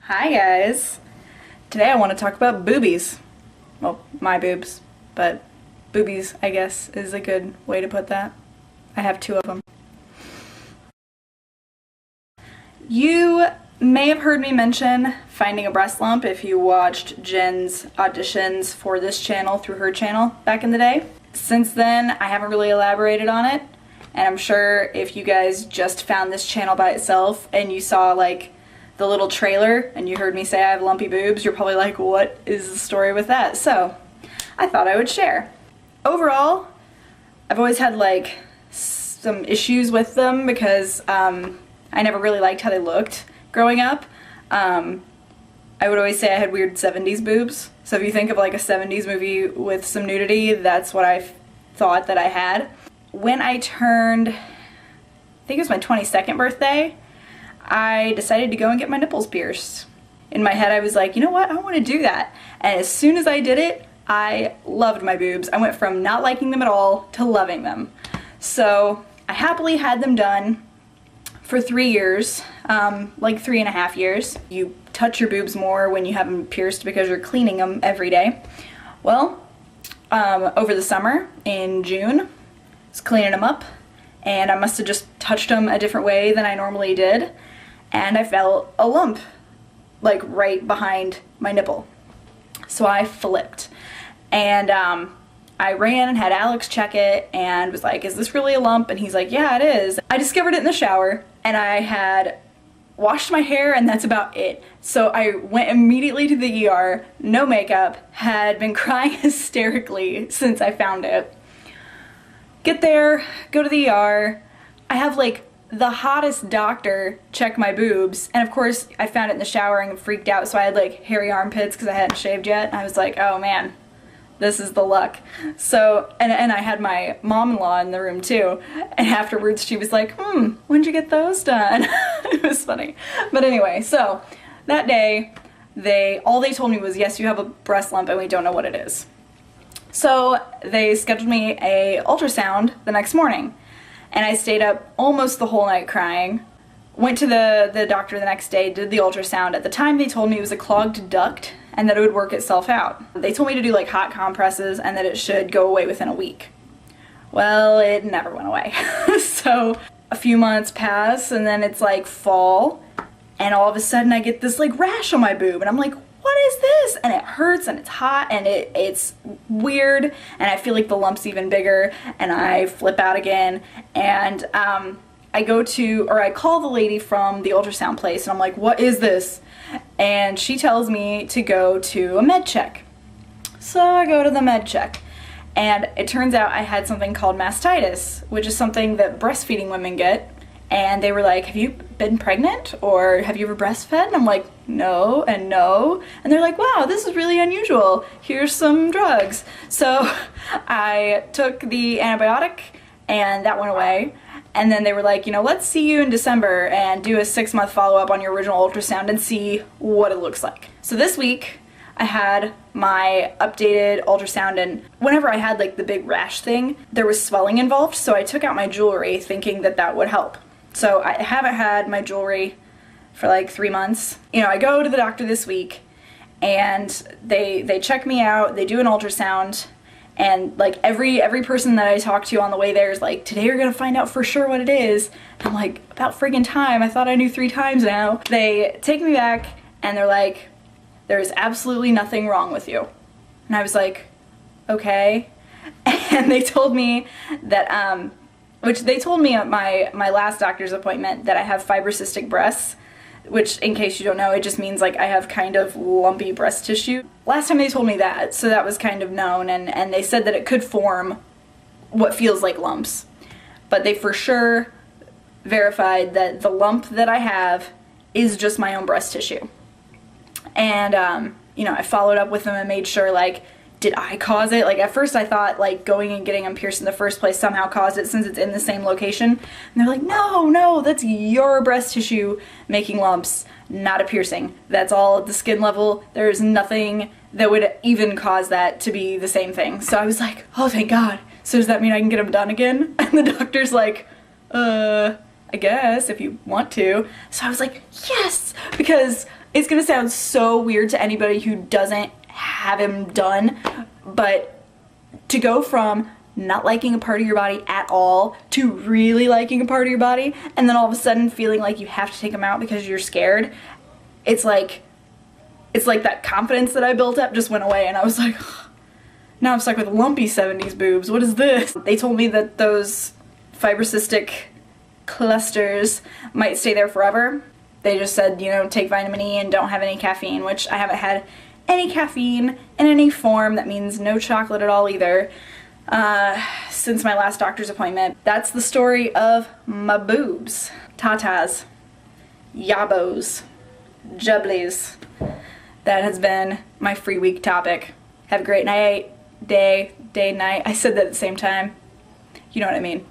Hi guys! Today I want to talk about boobies. Well, my boobs, but boobies, I guess, is a good way to put that. I have two of them. You may have heard me mention finding a breast lump if you watched Jen's auditions for this channel through her channel back in the day. Since then, I haven't really elaborated on it, and I'm sure if you guys just found this channel by itself and you saw like the little trailer and you heard me say I have lumpy boobs, you're probably like, what is the story with that? So I thought I would share. Overall, I've always had like some issues with them because I never really liked how they looked growing up. I would always say I had weird 70s boobs. So if you think of like a 70s movie with some nudity, that's what I thought that I had. When I turned, I think it was my 22nd birthday, I decided to go and get my nipples pierced. In my head I was like, you know what, I want to do that. And as soon as I did it, I loved my boobs. I went from not liking them at all to loving them. So I happily had them done for 3 years, like 3.5 years. You touch your boobs more when you have them pierced because you're cleaning them every day. Well, over the summer in June, I was cleaning them up and I must have just touched them a different way than I normally did. And I felt a lump, like right behind my nipple. So I flipped. And I ran and had Alex check it and was like, is this really a lump? And he's like, yeah, it is. I discovered it in the shower and I had washed my hair and that's about it. So I went immediately to the ER, no makeup, had been crying hysterically since I found it. Get there, go to the ER. I have like the hottest doctor check my boobs, and of course I found it in the shower and freaked out, so I had like hairy armpits because I hadn't shaved yet. I was like, oh man, this is the luck. So, and I had my mom-in-law in the room too, and afterwards she was like, when'd you get those done? It was funny. But anyway, so that day all they told me was, yes, you have a breast lump and we don't know what it is. So they scheduled me a ultrasound the next morning. And I stayed up almost the whole night crying. Went to the doctor the next day, did the ultrasound. At the time they told me it was a clogged duct and that it would work itself out. They told me to do like hot compresses and that it should go away within a week. Well, it never went away. So a few months pass and then it's like fall and all of a sudden I get this like rash on my boob and I'm like, what is this? And it hurts and it's hot and it's weird and I feel like the lump's even bigger and I flip out again and I call the lady from the ultrasound place and I'm like, what is this? And she tells me to go to a med check. So I go to the med check and it turns out I had something called mastitis, which is something that breastfeeding women get. And they were like, have you been pregnant or have you ever breastfed? And I'm like, no and no. And they're like, wow, this is really unusual. Here's some drugs. So I took the antibiotic and that went away. And then they were like, you know, let's see you in December and do a 6-month follow-up on your original ultrasound and see what it looks like. So this week I had my updated ultrasound and whenever I had like the big rash thing, there was swelling involved. So I took out my jewelry thinking that that would help. So I haven't had my jewelry for like 3 months. You know, I go to the doctor this week and they check me out, they do an ultrasound, and like every person that I talk to on the way there is like, today you're gonna find out for sure what it is. And I'm like, about friggin' time, I thought I knew 3 times now. They take me back and they're like, there's absolutely nothing wrong with you. And I was like, okay. And they told me that, which they told me at my last doctor's appointment that I have fibrocystic breasts, which in case you don't know, it just means like I have kind of lumpy breast tissue. Last time they told me that, so that was kind of known, and they said that it could form what feels like lumps. But they for sure verified that the lump that I have is just my own breast tissue. And, you know, I followed up with them and made sure, like, did I cause it? Like, at first I thought, like, going and getting them pierced in the first place somehow caused it since it's in the same location. And they're like, no, that's your breast tissue making lumps, not a piercing. That's all at the skin level. There's nothing that would even cause that to be the same thing. So I was like, oh, thank God. So does that mean I can get them done again? And the doctor's like, I guess, if you want to. So I was like, yes! Because It's gonna sound so weird to anybody who doesn't have him done, but to go from not liking a part of your body at all to really liking a part of your body, and then all of a sudden feeling like you have to take them out because you're scared, it's like that confidence that I built up just went away, and I was like, now I'm stuck with lumpy 70s boobs. What is this? They told me that those fibrocystic clusters might stay there forever. They just said, you know, take vitamin E and don't have any caffeine, which I haven't had any caffeine in any form. That means no chocolate at all either, since my last doctor's appointment. That's the story of my boobs. Tatas, yabos, jubblies. That has been my free week topic. Have a great night, day, night. I said that at the same time. You know what I mean.